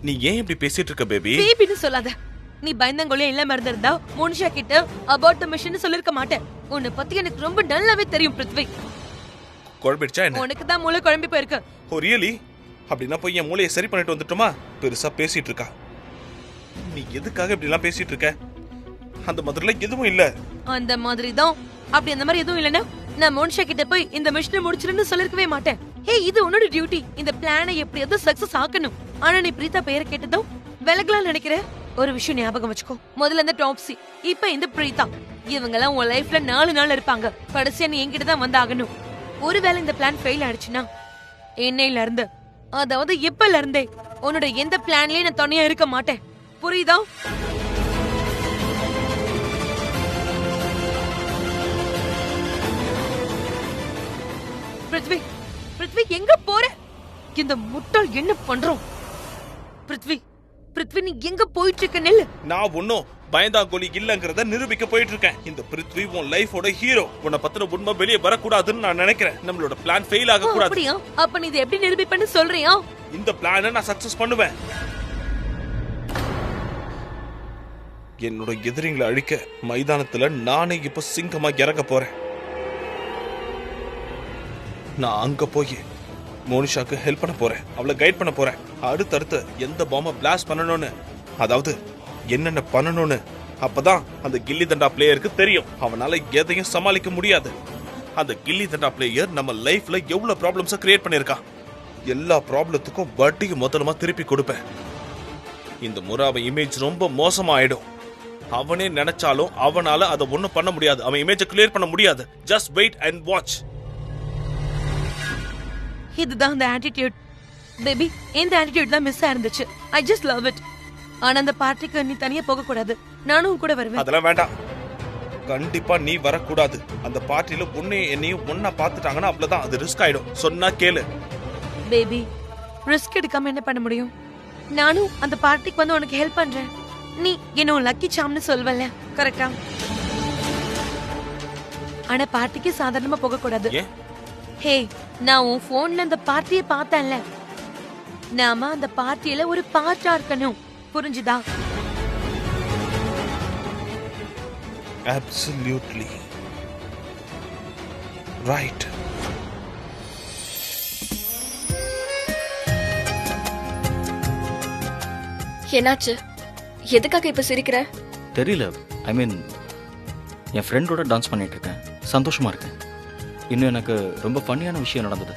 நீ ஏன் இப்படி பேசிட்டு இருக்க பேபி? பேபின்னு சொல்லாத. நீ பயந்தங்கொழியா இல்லாம இருந்திருந்தா மோனிஷா கிட்ட அபவுட் தி மிஷன் சொல்லிருக்க மாட்டேன். உன்னை பத்தி எனக்கு ரொம்ப நல்லாவே தெரியும் பிருத்வி. குழம்பிடுச்சா என்ன? உனக்கு தான் மூளை குழம்பி போயிருக்கு. ஓ ரியலி? அப்படின்னா போய் என் மூளையை சரி பண்ணிட்டு வந்துட்டோமா? பெருசா பேசிட்டு இருக்கா. நீ எதுக்காக இப்படி எல்லாம் பேசிட்டு இருக்க? அந்த மாதிரில எதுவும் இல்ல. அந்த மாதிரி தான். அப்படி அந்த மாதிரி எதுவும் இல்லனா நான் மோனிஷா கிட்ட போய் இந்த மிஷனை முடிச்சிருன்னு சொல்லிருக்கவே மாட்டேன். ஹே, இது உன்னோட டியூட்டி. இந்த பிளானை எப்படியாவது சக்சஸ் ஆக்கணும். ஆனா நீ பிரீதா பேரை கேட்டதும் விலகலாம் நினைக்கிற. ஒரு விஷயம் ஞாபகம் வச்சுக்கோ. முதல்ல இந்த டாப்ஸி, இப்ப இந்த பிரீதா, இவங்க எல்லாம் உன் லைஃப்ல 4 நாள் இருப்பாங்க. கடைசியா நீ என்கிட்ட தான் வந்தாகணும். ஒருவேளை இந்த பிளான் ஃபெயில் ஆயிடுச்சுன்னா என்னையில இருந்து, அதாவது எப்பல இருந்தே உன்னோட எந்த பிளான்லயும் நான் துணையா இருக்க மாட்டேன். புரியுதா? பிருத்வி, பிருத்வி எங்க போற? இந்த முட்டாள் என்ன பண்றோம்? பிருத்வி, பிருத்வி நீ எங்க போயிட்டு இருக்க? நெல்லு. நான் ஒன்னும் பயந்தாங்கோலி இல்லங்கறத நிரூபிக்க போயிட்டு இருக்கேன். இந்த பிருத்வி உன் லைஃபோட ஹீரோ. உன்னை பத்தின உண்மை வெளியே வரக்கூடாதுன்னு நான் நினைக்கிறேன். நம்மளோட பிளான் ஃபெயில் ஆக கூடாது. அப்படியா? அப்ப நீ இதை எப்படி நிரூபிப்பேன்னு சொல்றியா? இந்த பிளானை நான் சக்சஸ் பண்ணுவேன். என்னோட எதிரிங்களை அழிக்க மைதானத்துல நானே இப்ப சிங்கமா இறங்க போறேன். நான் அங்க போய் மோனிஷாக்கு ஹெல்ப் பண்ண போறேன். அவளை கைட் பண்ண போறேன். அடுத்தடுத்து எந்த பாம்பை பிளாஸ்ட் பண்ணணும்னு, அதாவது என்னென்ன பண்ணணும்னு. அப்பதான் அந்த கில்லி தண்டா பிளேயருக்கு தெரியும். அவனால எதையும் சமாளிக்க முடியாது. அந்த கில்லி தண்டா பிளேயர் நம்ம லைஃப்ல எவ்வளவு ப்ராப்ளம்ஸை கிரியேட் பண்ணிருக்கான். எல்லா ப்ராப்ளத்துக்கும் வட்டிக்கு மொத்தமா திருப்பி கொடுப்பேன். இந்த முறை இமேஜ் ரொம்ப மோசமாயிடும். அவனே நினைச்சாலும் அவனால அதை ஒண்ணும் பண்ண முடியாது. அவன் இமேஜை கிளியர் பண்ண முடியாது. Just wait and watch. இதுதான் அந்த ஆட்டிட்யூட். பேபி, இந்த ஆட்டிட்யூட் தான் மிஸ் ஆயிருந்துச்சு. I just love it. ஆனா அந்த பார்ட்டிக்கு நீ தனியா போக கூடாது. நானும் கூட வருவேன். அதெல்லாம் வேண்டாம். கண்டிப்பா நீ வரக்கூடாது. அந்த பார்ட்டில உன்னையும் என்னையும் ஒன்னா பாத்துட்டாங்கன்னா அவ்வளவுதான். அது ரிஸ்க் ஆயிடும். சொன்னா கேளு. பேபி, ரிஸ்க் எடுக்காம என்ன பண்ண முடியும்? நானும் அந்த பார்ட்டிக்கு வந்து உனக்கு ஹெல்ப் பண்றேன். நீ என்ன லக்கி சாம்னு சொல்வல்ல, கரெக்டா? ஆனா பார்ட்டிக்கு சாதாரணமா போக கூடாது. ஹே, நான் உன் போன்ல அந்த பார்ட்டியை பார்த்தேன்ல. நாம அந்த பார்ட்டியில ஒரு பார்ட்டா இருக்கணும். புரிஞ்சுதா? Absolutely right. என்னாச்சு? எதுக்காக இப்ப சிரிக்கிற? தெரியல. ஐ மீன், என் ஃப்ரெண்டோட டான்ஸ் பண்ணிட்டு இருக்கேன். சந்தோஷமா இருக்கேன். இன்னும் எனக்கு ரொம்ப ஃபன்னியான விஷயம் நடந்தது.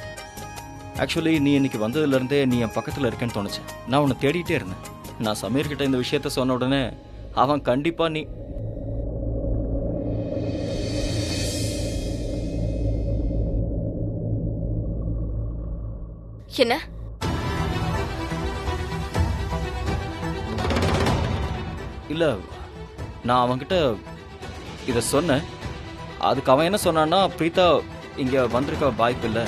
ஆக்சுவலி நீ இன்னைக்கு வந்ததுலேருந்தே நீ என் பக்கத்தில் இருக்கேன்னு தோணுச்சு. நான் உன்னை தேடிட்டே இருந்தேன். நான் சமீர்கிட்ட இந்த விஷயத்த சொன்ன உடனே அவன் கண்டிப்பா நீ என்ன? இல்ல, நான் அவன்கிட்ட இதை சொன்னேன். அதுக்கு அவன் என்ன சொன்னான்னா, பிரீதா இங்க வந்திருக்க வாய்ப்பு இல்லை.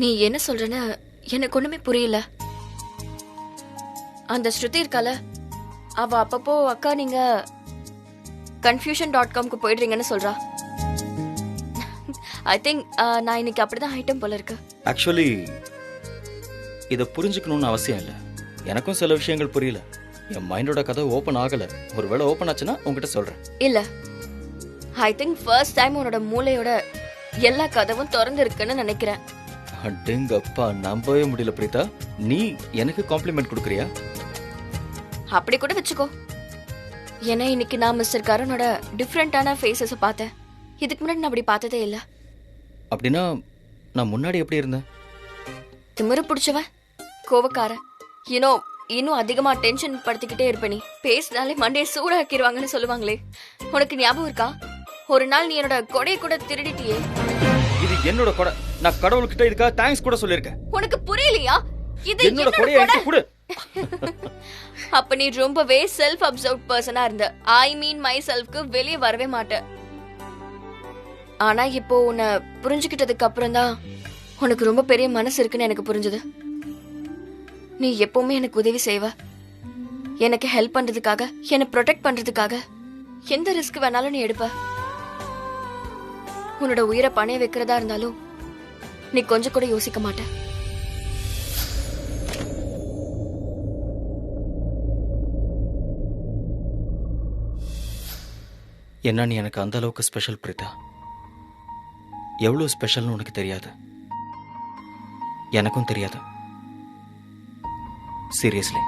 நீ என்ன சொல்றன்னு எனக்கு ஒண்ணுமே புரியல. அந்த ஸ்ருதி இருக்கால, அவ அப்பப்போ அக்கா நீங்க confusion.comக்கு போயிடுறீங்கன்னு சொல்றா. ஐ திங்க் நான் இன்னைக்கு அப்படிதான் ஐட்டம் போல இருக்கு. ஆக்சுவலி இதை புரிஞ்சுக்கணும்னு அவசியம் இல்லை. எனக்கும் சில விஷயங்கள் புரியல. என் மைண்டோட கதை ஓப்பன் ஆகல. ஒருவேளை ஓப்பன் ஆச்சுன்னா உங்ககிட்ட சொல்றேன். இல்ல, ஐ திங்க் ஃபர்ஸ்ட் டைம் உன்னோட மூளையோட எல்லா கதவும் திறந்து இருக்குன்னு நினைக்கிறேன். அடேங்கப்பா, நம்பவே முடியல பிரீதா. நீ எனக்கு காம்ப்ளிமெண்ட் கொடுக்குறியா? அப்படி கூட வச்சுக்கோ. ஏன்னா இன்னைக்கு நான் மிஸ்டர் கருணோட டிஃப்ரெண்டான ஃபேஸஸ் பார்த்தேன். இதுக்கு முன்னாடி நான் அப்படி பார்த்ததே இல்லை. அப்படின்னா நான் முன்னாடி எப்படி இருந்தேன்? திமிரு பிடிச்சவன், கோவக்கார, இன்னும் அதிகமா டென்ஷன் படுத்திக்கிட்டே இருப்ப. நீ பேசினாலே மண்டையை சூடாக்கிடுவாங்கன்னு சொல்லுவாங்களே, உனக்கு ஞாபகம் இருக்கா? ஒரு நாள் நீ என்னோட கொடையை கூட திருடிட்டியே. இது என்னோட கொடை. நான் கடவுள்கிட்ட இதுக்காக தேங்க்ஸ் கூட சொல்லிருக்கேன். உனக்கு புரியலையா? இது என்னோட கொடையை எடுத்து கொடு. அப்ப நீ ரொம்பவே செல்ஃப் அப்சர்வ்ட் பர்சனா இருந்த. ஐ மீன் மை செல்ஃப்க்கு வெளியே வரவே மாட்டேன். ஆனா இப்போ உன்னை புரிஞ்சுக்கிட்டதுக்கு அப்புறம் தான் உனக்கு ரொம்ப பெரிய மனசு இருக்குன்னு எனக்கு புரிஞ்சது. நீ எப்பவுமே எனக்கு உதவி செய்வ. எனக்கு ஹெல்ப் பண்றதுக்காக, என்னை ப்ரொடெக்ட் பண்றதுக்காக எந்த ரிஸ்க் வேணாலும் நீ எடுப்ப. உன்னோட உயிரை பணைய வைக்கிறதா இருந்தாலும் நீ கொஞ்சம் கூட யோசிக்க மாட்ட. என்ன நீ எனக்கு அந்த அளவுக்கு ஸ்பெஷல் பிரீதா. எவ்வளோ ஸ்பெஷல்னு உனக்கு தெரியாது, எனக்கும் தெரியாது. சீரியஸ்லி.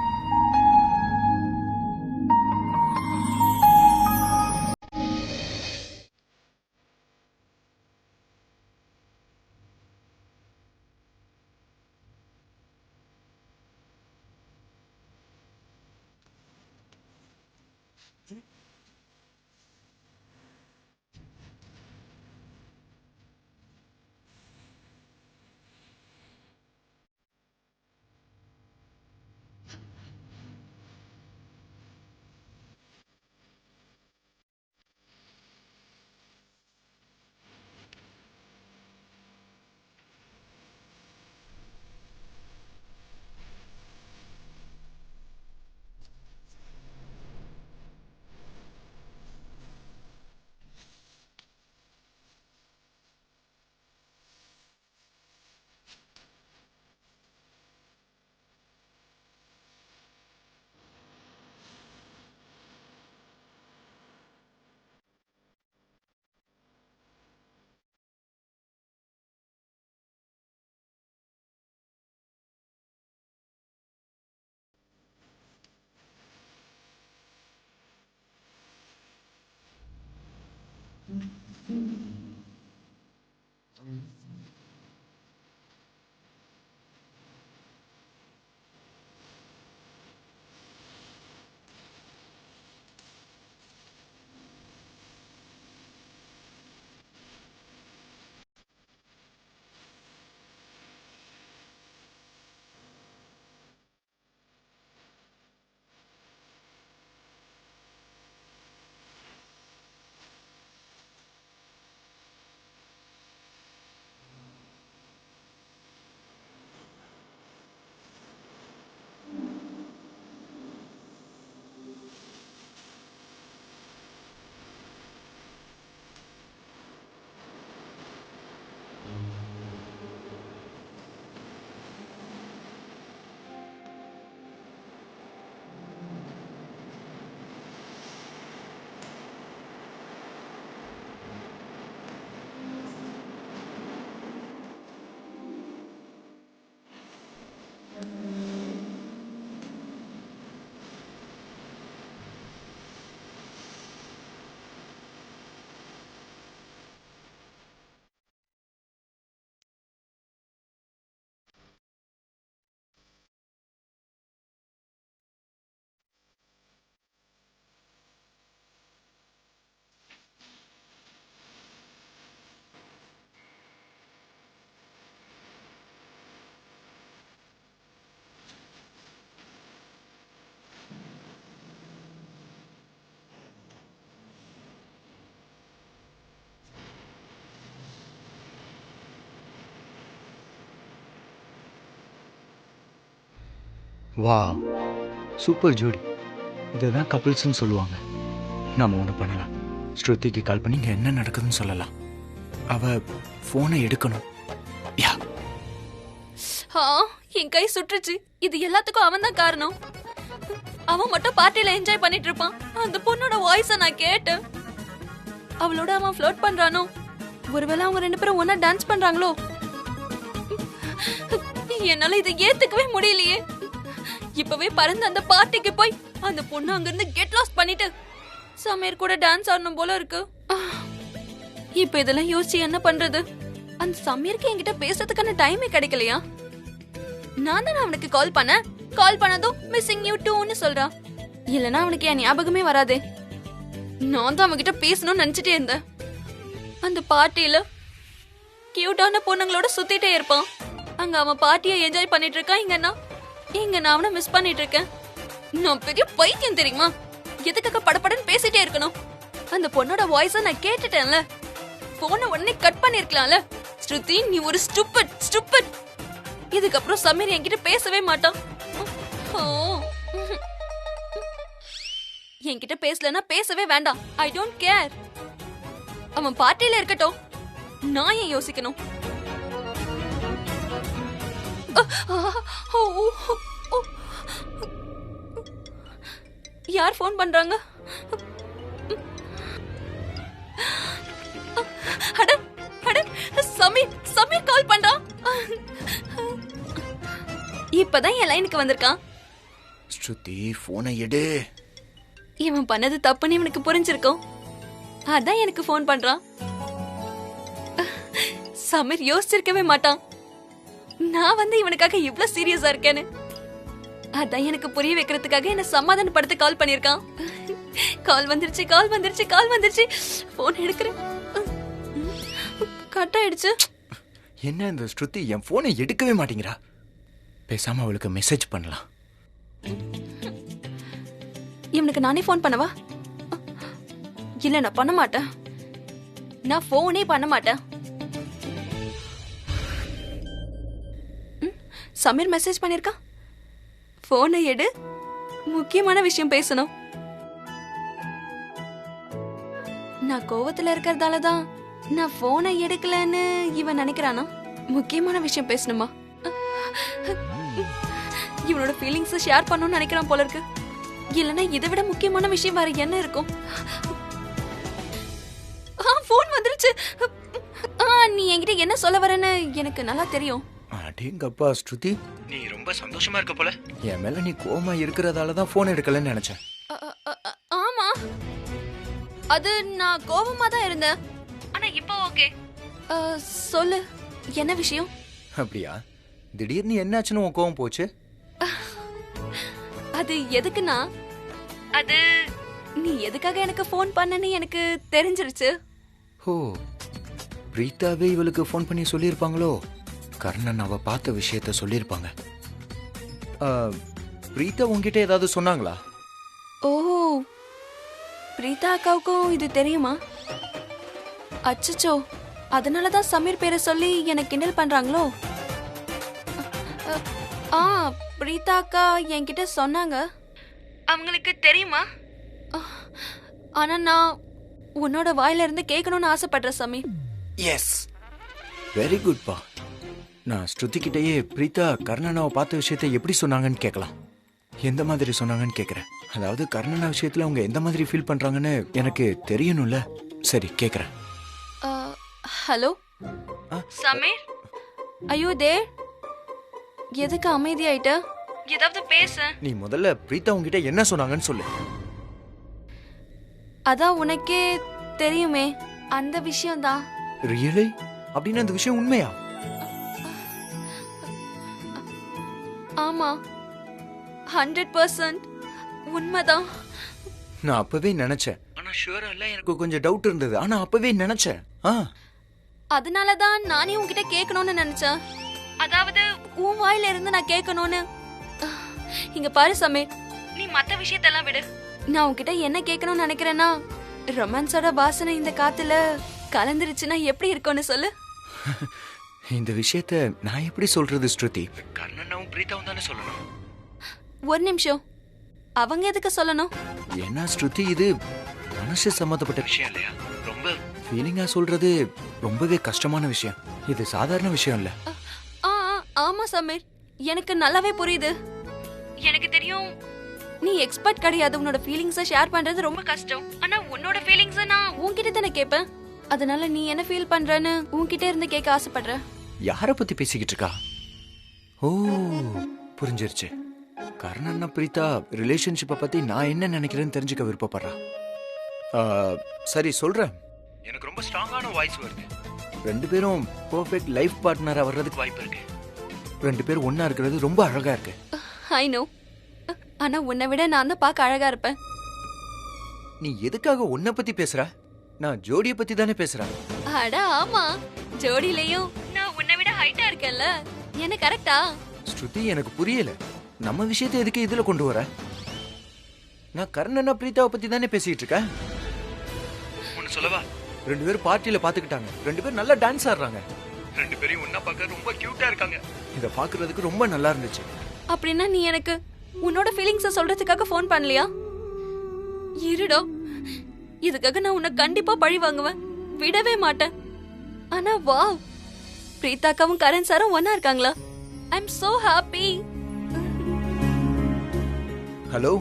வா, சூப்பர் ஜோடி. இதுதான் கப்பிள்ஸ்ன்னு சொல்லுவாங்க. நாம ஒன்று பண்ணலாம். ஸ்ருதிக்கு கால் பண்ணி இங்கே என்ன நடக்குதுன்னு சொல்லலாம். அவ ஃபோனை எடுக்கணும். யா, என் கை சுற்றுச்சு. இது எல்லாத்துக்கும் அவன் தான் காரணம். அவன் மட்டும் பார்ட்டில என்ஜாய் பண்ணிட்டு இருப்பான். அந்த பொண்ணோட வாய்ஸ நான் கேட்டேன். அவளோட அவன் ஃப்ளர்ட் பண்றானோ, ஒருவேளை அவங்க ரெண்டு பேரும் ஒன்னா டான்ஸ் பண்றாங்களோ. என்னால இதை ஏத்துக்கவே முடியலையே. இப்பவே பறந்து அந்த பார்ட்டிக்கு போய் அந்த பொண்ணு அங்க இருந்து கெட் லாஸ்ட் பண்ணிட்டு சமீர் கூட டான்ஸ் ஆடணும் போல இருக்கு. இப்ப இதெல்லாம் யோசிச்சு என்ன பண்றது? அந்த சமீருக்கு என்கிட்ட பேசுறதுக்கான டைமே கிடைக்கலையா? நான் தானே அவனுக்கு கால் பண்ணதும் மிஸ்ஸிங் யூ டூன்னு சொல்றான். இல்லனா அவனுக்கு என் ஞாபகமே வராதே. நான் தான் அவன்கிட்ட பேசணும்னு நினைச்சிட்டே இருந்தேன். அந்த பார்ட்டியில கியூட்டான பொண்ணுங்களோட சுத்திட்டே இருப்பான். அங்க அவன் பார்ட்டியை என்ஜாய் பண்ணிட்டு இருக்கான். இங்க நான் அவனை மிஸ் பண்ணிட்டு இருக்கேன். நான் பெரிய பைத்தியம் தெரியுமா? எதுக்காக படபடன்னு பேசிட்டே இருக்கணும்? அந்த பொண்ணோட வாய்ஸ நான் கேட்டுட்டேன்ல. போன உடனே கட் பண்ணிருக்கலாம்ல. ஸ்ருதி, நீ ஒரு ஸ்டூபிட். இதுக்கப்புறம் சமீர் என்கிட்ட பேசவே மாட்டான். என்கிட்ட பேசலன்னா பேசவே வேண்டாம். I don't care. அவன் பார்ட்டியில இருக்கட்டும். நான் ஏன் யோசிக்கணும்? யார் ஃபோன் பண்றாங்க? அட அட சமீர் கால் பண்றான். இப்பதான் என் லைனுக்கு வந்திருக்கான். ஸ்ருதி போனை எடு. இவன் பண்ணது தப்புன்னு இவனுக்கு புரிஞ்சிருக்கும். அதான் எனக்கு ஃபோன் பண்றான். சமீர் யோசிச்சிருக்கவே மாட்டான் நான் வந்து இவனுக்காக இவ்ளோ சீரியஸா இருக்கேன்னு. அதான் எனக்கு புரிய வைக்கிறதுக்காக என்ன சமாதானப்படுத்த கால் பண்ணிருக்கான். கால் வந்துருச்சு. போன் எடுக்கிறேன். கட் ஆயிடுச்சு. என்ன இந்த ஸ்ருதி என் போனை எடுக்கவே மாட்டேங்கிறா. பேசாம அவளுக்கு மெசேஜ் பண்ணலாம். இவனுக்கு நானே ஃபோன் பண்ணவா? இல்ல நான் பண்ண மாட்டேன். நான் ஃபோனே பண்ண மாட்டேன். சமீர் மெசேஜ் பண்ணிருக்கான். போனை எடு, முக்கியமான விஷயம் பேசணும். நான் கோவத்துல இருக்கறதால தான் நான் போனை எடுக்கலன்னு இவன் நினைக்கிறானா? முக்கியமான விஷயம் பேசணுமா? இவனோட ஃபீலிங்ஸ் ஷேர் பண்ணணும்னு நினைக்கிறான் போல இருக்கு. இல்லனா இதை விட முக்கியமான விஷயம் வேற என்ன இருக்கும்? போன் வந்துருச்சு. நீ என்கிட்ட என்ன சொல்ல வரேன்னு எனக்கு நல்லா தெரியும். அடேங்கப்பா ஸ்ருதி, நீ ரொம்ப சந்தோஷமா இருக்க போல. என் மேல நீ கோவமா இருக்கிறதால தான் போன் எடுக்கலன்னு நினைச்சேன். ஆமா, அது நான் கோவமா தான் இருந்தேன். ஆனா இப்போ ஓகே. சொல்லு, என்ன விஷயம்? அப்படியா? திடீர்னு என்னாச்சுன்னு உன் கோவம் போச்சு? அது எதுக்குன்னா, அது நீ எதுக்காக எனக்கு ஃபோன் பண்ணன்னு எனக்கு தெரிஞ்சிருச்சு. ஓ, பிரீத்தாவே இவளுக்கு ஃபோன் பண்ணி சொல்லியிருப்பாங்களோ? கர்ணன் அவ பார்த்த விஷயத்த சொல்லியிருப்பாங்க. பிரீத்தா உங்ககிட்ட ஏதாவது சொன்னாங்களா? ஓஹோ, பிரீதா அக்காவுக்கும் இது தெரியுமா? அச்சச்சோ, அதனாலதான் சமீர் பேரை சொல்லி எனக்கு கிண்டல் பண்றாங்களோ? பிரீதா அக்கா என்கிட்ட சொன்னாங்க. அவங்களுக்கு தெரியுமா? ஆனா நான் உன்னோட வாயில இருந்து கேட்கணும்னு ஆசைப்படுறேன் சமீர். எஸ், வெரி குட் பா. நான் ஸ்ருதி கிட்டேயே பிரீத்தா கர்ணனாவை பார்த்த விஷயத்தை எப்படி சொன்னாங்கன்னு கேட்கலாம். எந்த மாதிரி சொன்னாங்கன்னு கேட்குறேன். அதாவது கர்ணனா விஷயத்துல அவங்க எந்த மாதிரி ஃபீல் பண்றாங்கன்னு எனக்கு தெரியணும்ல. சரி, கேட்குறேன். ஹலோ சமீர், ஐயோ தே, எதுக்கு அமைதியாயிட்ட? ஏதாவது பேச. நீ முதல்ல பிரீத்தா உங்ககிட்ட என்ன சொன்னாங்கன்னு சொல்லு. அதான் உனக்கே தெரியுமே, அந்த விஷயம்தான். ரியலி? அப்படின்னு அந்த விஷயம் உண்மையா? ஆமா, 100% உண்மைதான். நான் அப்பவே நினைச்சேன். ஆனா ஷூரா இல்ல, எனக்கு கொஞ்சம் டவுட் இருந்தது. ஆனா அப்பவே நினைச்சேன். அதனாலதான் நானே உன்கிட்ட கேட்கணும்னு நினைச்சேன். அதாவது உன் வாயில இருந்து நான் கேட்கணும்னு. இங்க பாரு சமீர், நீ மத்த விஷயத்தெல்லாம் விடு. நான் உன்கிட்ட என்ன கேட்கணும்னு நினைக்கிறேன்னா, ரொமான்ஸோட வாசனை இந்த காத்துல கலந்துருச்சுன்னா எப்படி இருக்கும்னு சொல்லு. இந்த விஷயத்த நான் எப்படி சொல்றது ஸ்ருதி? கர்ணனாவும் பிரீத்தாவும் தானே சொல்லணும். ஒரு நிமிஷம், அவங்க எதுக்கு சொல்லணும்? என்ன ஸ்ருதி, இது மனசு சம்பந்தப்பட்ட விஷயம் இல்லையா? ரொம்ப ஃபீலிங்கா சொல்றது ரொம்பவே கஷ்டமான விஷயம். இது சாதாரண விஷயம் இல்ல. ஆமா சமீர், எனக்கு நல்லாவே புரியுது. எனக்கு தெரியும் நீ எக்ஸ்பர்ட் கிடையாது. உன்னோட ஃபீலிங்ஸை ஷேர் பண்றது ரொம்ப கஷ்டம். ஆனா உன்னோட ஃபீலிங்ஸை நான் உன்கிட்ட தானே கேட்பேன். அதனால நீ என்ன ஃபீல் பண்றன்னு உன்கிட்ட இருந்து கேட்க ஆசைப்படுறேன். யார பத்தி பேசிக்கிட்டு இருக்கா? ஓ, புரிஞ்சிருச்சு. கர்ணன் பிரீத்தா ரிலேஷன்ஷிப்பை பத்தி நான் என்ன நினைக்கிறேன்னு தெரிஞ்சுக்க விருப்பப்படுறா. சரி, சொல்றேன். எனக்கு ரொம்ப ஸ்ட்ராங்கான வாய்ஸ் வருது. ரெண்டு பேரும் பெர்ஃபெக்ட் லைஃப் பார்ட்னரா வர்றதுக்கு வாய்ப்பு இருக்கு. ரெண்டு பேரும் ஒன்னா இருக்கிறது ரொம்ப அழகா இருக்கு. ஐ நோ, ஆனா உன்னை விட நான் தான் பார்க்க அழகா இருப்பேன். நீ எதுக்காக உன்னை பத்தி பேசுற? நான் ஜோடியை பத்தி தானே பேசுறேன். அட ஆமா, ஜோடியிலையும் நான் உன்னை விட ஹைட்டா இருக்கேன்ல. என்ன கரெக்டா? ஸ்ருதி, எனக்கு புரியல. நம்ம விஷயத்தை எதுக்கு இதுல கொண்டு வர? நான் கர்ணனா பிரீத்தாவை பத்தி தானே பேசிட்டு இருக்கேன். ஒன்னு சொல்லவா? ரெண்டு பேரும் பார்ட்டியில பாத்துக்கிட்டாங்க. ரெண்டு பேரும் நல்லா டான்ஸ் ஆடுறாங்க. ரெண்டு பேரும் ஒன்னா பார்க்க ரொம்ப கியூட்டா இருக்காங்க. இத பாக்குறதுக்கு ரொம்ப நல்லா இருந்துச்சு. அப்படின்னா நீ எனக்கு உன்னோட ஃபீலிங்ஸை சொல்றதுக்காக ஃபோன் பண்ணலையா? இருடோ, இதுக்காக நான் உன்னை கண்டிப்பா பழி வாங்குவேன், விடவே மாட்டேன். ஆனா வாவ், பிரீதாக்காவும் கரண் சாரும் ஒன்னா இருக்காங்களா? ஐ அம் சோ ஹாப்பி. ஹலோ.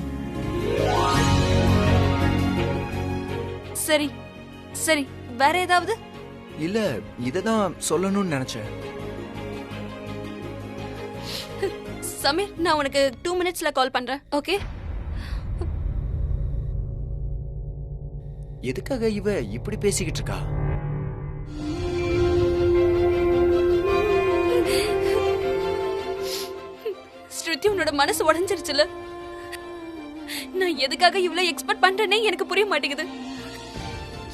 சரி சரி, வேற ஏதாவது? இல்ல, இததான் சொல்லணும்னு நினைச்சேன். சமீர், நான் உனக்கு 2 மினிட்ஸ்ல கால் பண்றேன். ஓகே? எதுக்காக இவ இப்படி பேசிக்கிட்டு இருக்கா? ஸ்ருதி, உன்னோட மனசு உடைஞ்சிருச்சுல. நான் எதுக்காக இவ்வளவு எக்ஸ்பெக்ட் பண்றேனே எனக்கு புரிய மாட்டேங்குது.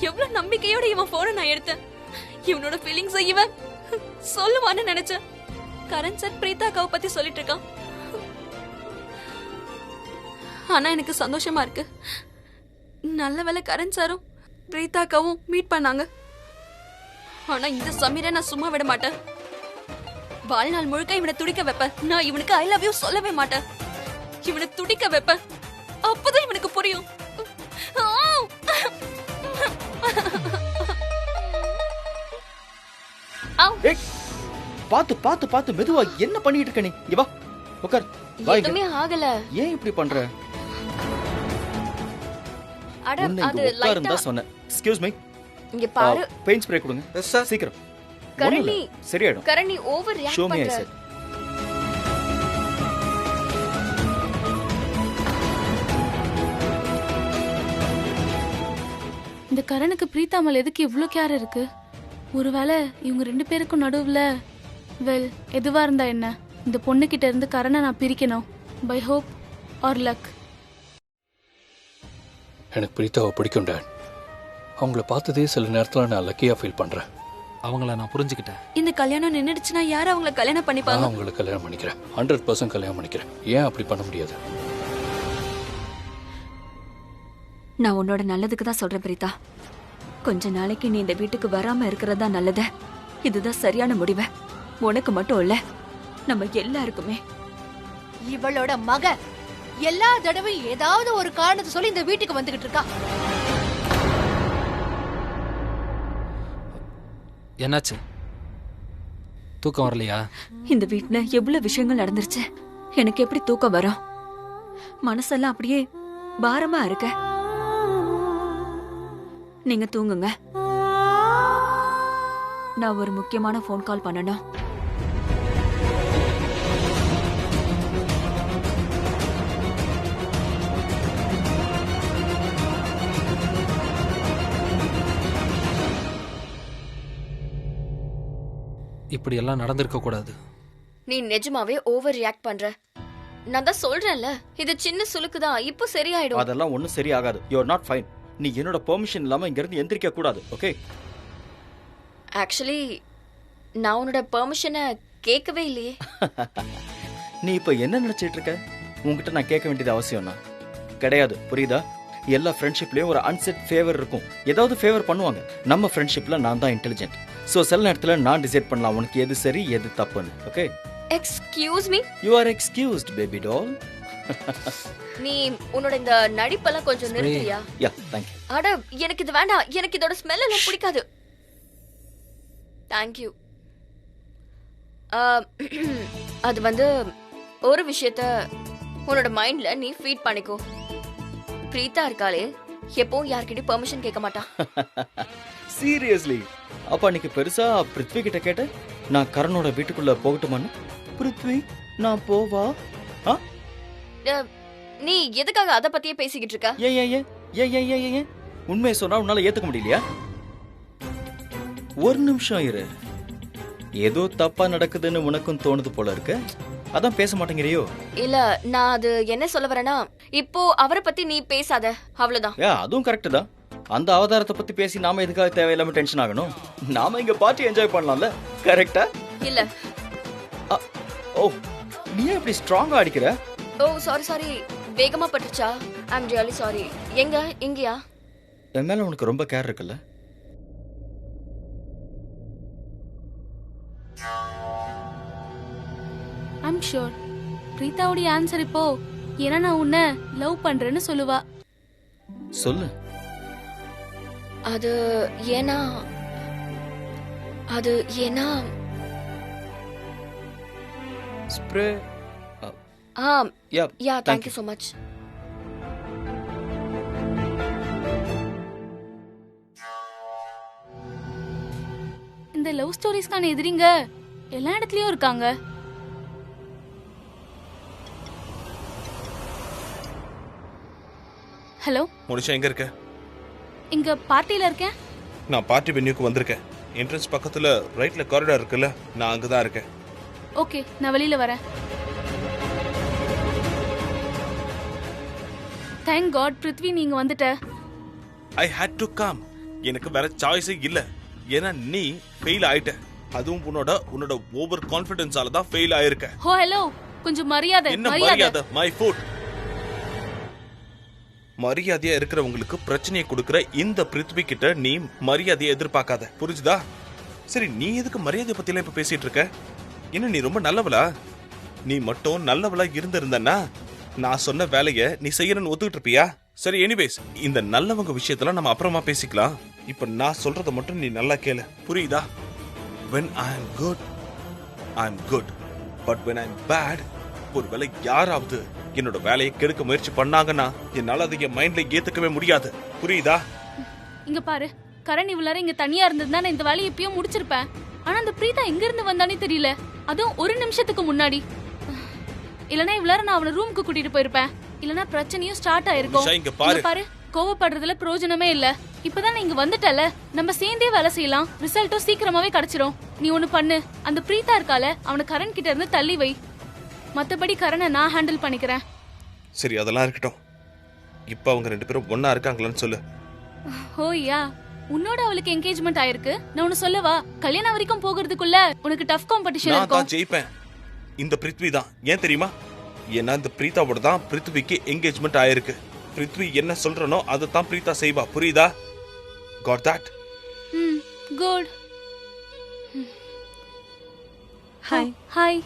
எவ்வளவு நம்பிக்கையோட இவன் போனை நான் எடுத்தேன். இவனோட ஃபீலிங்ஸ் இவன் சொல்லுவான்னு நினைச்சேன். கரண் சார் பிரீதாக்காவை பத்தி சொல்லிட்டு இருக்கான். ஆனா எனக்கு சந்தோஷமா இருக்கு. நல்ல வேளை கரண் சாரும் பிரீதாக்காவும் மீட் பண்ணாங்க. ஆனா இந்த சமீரை நான் சும்மா விட மாட்டேன். வாழ்நாள் முழுக்க இவனை துடிக்க வைப்பேன். நான் இவனுக்கு ஐ லவ் யூ சொல்லவே மாட்டேன். இவனை துடிக்க வைப்பேன். அப்பதான் இவனுக்கு புரியும். ஏய், பாத்து பாத்து பாத்து மெதுவா என்ன பண்ணிட்டு இருக்க நீ? இங்க வா, உட்கார். வா இங்க. எதுவுமே ஆகல. ஏன் இப்படி பண்ற? அட, உன்னை அது இங்க உட்காருன்னு லைட்டா தான் சொன்னேன். Excuse me. இங்க பாரு. பெயின் ஸ்ப்ரே கொடுங்க. சீக்கிரம். கரணி, ஒண்ணும் இல்ல, சரியாயிடும். Karani overreact show me I பண்ற. செட். இந்த கரனுக்கு பிரீதா மேல எதுக்கு இவ்ளோ கேர் இருக்கு? ஒருவேளை இவங்க 2 பேருக்கும் நடுவுல வெல் எதுவா இருந்தா என்ன, இந்த பொண்ணு கிட்ட இருந்து கரனை நான் பிரிக்கணும். By hope or luck. எனக்கு பிரீத்தாவை பிடிக்கும் டாட். அவங்கள பார்த்ததே சில நேரத்தில் நான் லக்கியாக ஃபீல் பண்ணுறேன். அவங்கள நான் புரிஞ்சுக்கிட்டேன். இந்த கல்யாணம் நின்னுடுச்சுன்னா யார் அவங்கள கல்யாணம் நான் பண்ணிப்பாங்க? அவங்கள கல்யாணம் பண்ணிக்கிறேன். 100% கல்யாணம் பண்ணிக்கிறேன். ஏன் அப்படி பண்ண முடியாது? நான் உன்னோட நல்லதுக்கு தான் சொல்றேன் பிரீதா. கொஞ்ச நாளைக்கு நீ இந்த வீட்டுக்கு வராம இருக்கிறதா நல்லது. இதுதான் சரியான முடிவு. உனக்கு மட்டும் இல்ல, நம்ம எல்லாருக்குமே. இவளோட மக எல்லா தடவையும் ஏதாவது ஒரு காரணத்தை சொல்லி இந்த வீட்டுக்கு வந்துகிட்டு இருக்கா. என்னாச்சு? தூக்கம் வரலையா? இந்த வீட்ல எவ்வளவு விஷயங்கள் நடந்துருச்சு. எனக்கு எப்படி தூக்கம் வரும்? மனசெல்லாம் அப்படியே பாரமா இருக்க. நீங்க தூங்குங்க. நான் ஒரு முக்கியமான ஃபோன் கால் பண்ணணும். இப்படி எல்லாம் நடந்திருக்க கூடாது. நீ நிஜமாவே ஓவர் ரியாக்ட் பண்ற. நான் தான் சொல்றேன்ல, இது சின்ன சுளுக்கு தான், இப்போ சரியாயிடும். அதெல்லாம் ஒண்ணும் சரியாகாது. You are not fine. நீ என்னோட பெர்மிஷன் இல்லாம இங்க இருந்து எந்திரிக்க கூடாது. ஓகே? ஆக்சுவலி நான் உன்னோட பெர்மிஷனை கேட்கவே இல்லையே. நீ இப்ப என்ன நினைச்சிட்டு இருக்க? உன்கிட்ட நான் கேட்க வேண்டியது அவசியம்னா கிடையாது, புரியுதா? எல்லா ஃப்ரெண்ட்ஷிப்லயும் ஒரு அன்செட் ஃபேவர் இருக்கும். ஏதாவது ஃபேவர் பண்ணுவாங்க. நம்ம ஃப்ரெண்ட்ஷிப்ல நான் தான் இன்டெலிஜென்ட். சோ சில நேரத்துல நான் டிசைட் பண்ணலாம் உனக்கு எது சரி எது தப்புன்னு. Okay? Excuse me. You are excused baby doll. நீ உன்னோட இந்த நடிப்பெல்லாம் கொஞ்சம் நிறுத்தியா? Yeah, thank you. அட, எனக்கு இது வேண்டாம். எனக்கு இதோட ஸ்மெல் எல்லாம் பிடிக்காது. Thank you. அது வந்து ஒரு விஷயத்த உன்னோட மைண்ட்ல நீ ஃபீட் பண்ணிக்கோ. பிரீதா இருக்காளே, எப்பவும் யார்கிட்டயும் பெர்மிஷன் கேட்க மாட்டா. சீரியஸ்லி? அப்ப அன்னைக்கு பெருசா பிருத்வி கிட்ட கேட்ட, நான் கரணோட வீட்டுக்குள்ள போகட்டுமான்னு. பிருத்வி, நான் போவா? நீ எதுக்காக அத பத்தியே பேசிக்கிட்டு இருக்க? ஏன் ஏன் ஏன் ஏன் ஏன் ஏன் ஏன் உண்மையை சொன்னா உன்னால ஏத்துக்க முடியலையா? ஒரு நிமிஷம் இரு. ஏதோ தப்பா நடக்குதுன்னு உனக்கும் தோணுது போல இருக்கு. அதான் பேச மாட்டேங்கிறியோ? இல்ல, நான் அது என்ன சொல்ல வரேன்னா, இப்போ அவரை பத்தி நீ பேசாத, அவ்வளவுதான். அதுவும் கரெக்ட் தான். அந்த அவதாரத்தை பத்தி பேசி நாம எதுக்காக தேவையில்லாம டென்ஷன் ஆகணும்? நாம இங்க பார்ட்டி என்ஜாய் பண்ணலாம்ல. கரெக்டா? இல்ல. ஓ, நீ இப்படி ஸ்ட்ராங்கா அடிக்கிற? ஓ, சாரி. வேகமா பட்டுச்சா? ஐ அம் ரியலி சாரி. எங்க இங்கயா? என் மேல உனக்கு ரொம்ப கேர் இருக்குல்ல? ஐம் ஷூர் பிரீதாவுடைய ஆன்சர் இப்போ ஏன்னா நான் உன்னை லவ் பண்றேன்னு சொல்லுவா. சொல்லு. அது ஏன்னா அது ஏன்னா ஸ்ப்ரே ஆ யா யா Thank தேங்க்யூ ஸோ மச். இந்த லவ் ஸ்டோரிஸ்க்கான எதிரிங்க எல்லா இடத்துலயும் இருக்காங்க. ஹலோ, மோனிஷா எங்க இருக்க? இங்க பார்ட்டில இருக்கேன். நான் பார்ட்டி வென்யூக்கு வந்திருக்கேன். என்ட்ரன்ஸ் பக்கத்துல ரைட்ல காரிடார் இருக்குல்ல, நான் அங்கதான் இருக்கேன். ஓகே, நான் வெளியில வரேன். தேங்க் காட் பிருத்வி நீங்க வந்துட்ட. ஐ ஹேட் டு கம். எனக்கு வேற சாய்ஸே இல்ல. ஏன்னா நீ ஃபெயில் ஆயிட்ட. அதுவும் உன்னோட ஓவர் கான்ஃபிடன்ஸால தான் ஃபெயில் ஆயிருக்க. ஹோ ஹலோ, கொஞ்சம் மரியாதை. என்ன மரியாதை? My foot. மரியாதையா இருக்கிறவங்களுக்கு பிரச்சனையை கொடுக்கிற இந்த பிருத்வி கிட்ட நீ மரியாதையை எதிர்பார்க்காத, புரிஞ்சுதா? சரி, நீ எதுக்கு மரியாதை பத்தி எல்லாம் இப்ப பேசிட்டு இருக்க? என்ன நீ ரொம்ப நல்லவளா? நீ மட்டும் நல்லவளா இருந்திருந்தன்னா நான் சொன்ன வேலைய நீ செய்யணும்னு ஒத்துக்கிட்டு இருப்பியா? சரி, எனிவேஸ், இந்த நல்லவங்க விஷயத்துல நம்ம அப்புறமா பேசிக்கலாம். இப்ப நான் சொல்றத மட்டும் நீ நல்லா கேளு, புரியுதா? when I am good I am good, but when I am bad, ஒருவேளை யாராவது என்னோட வேலையை கெடுக்க முயற்சி பண்ணாங்கன்னா என்னால அதை என் மைண்ட்ல ஏத்துக்கவே முடியாது, புரியுதா? இங்க பாரு, கரண் இவ்வளவு இங்க தனியா இருந்திருந்தா நான் இந்த வேலையை எப்பயும் முடிச்சிருப்பேன். ஆனா அந்த பிரீதா எங்க இருந்து வந்தானே தெரியல. அதுவும் ஒரு நிமிஷத்துக்கு முன்னாடி. இல்லனா இவ்வளவு நான் அவளை ரூமுக்கு கூட்டிட்டு போயிருப்பேன். இல்லனா பிரச்சனையும் ஸ்டார்ட் ஆயிருக்கும். இங்க பாரு, கோவப்படுறதுல பிரயோஜனமே இல்ல. இப்பதான் நான் இங்க வந்துட்டல, நம்ம சேர்ந்தே வேலை செய்யலாம். ரிசல்ட்டும் சீக்கிரமாவே கிடைச்சிரும். நீ ஒண்ணு பண்ணு, அந்த பிரீதா இருக்கால, அவனை கரண் கிட்ட இருந்து தள்ளி வை. மத்தபடி கரணை நான் ஹேண்டில் பண்ணிக்கிறேன். சரி, அதெல்லாம் இருக்கட்டும். இப்ப அவங்க ரெண்டு பேரும் ஒண்ணா இருக்காங்களான்னு சொல்லு. ஓயா, உன்னோட அவளுக்கு என்கேஜ்மெண்ட் ஆயிருக்கு. நான் உன்ன சொல்லவா, கல்யாணம் வரைக்கும் போகிறதுக்குள்ள உனக்கு டஃப் காம்படிஷன் நான் இருக்கும். தான் ஜெயிப்பேன். இந்த பிருத்வி தான். ஏன் தெரியுமா? ஏன்னா இந்த பிரீதாவோட தான் பிருத்விக்கு என்கேஜ்மெண்ட் ஆயிருக்கு. பிருத்வி என்ன சொல்றனோ அதை தான் பிரீதா செய்வா, புரியுதா? Got that? Good. Hi. Hi.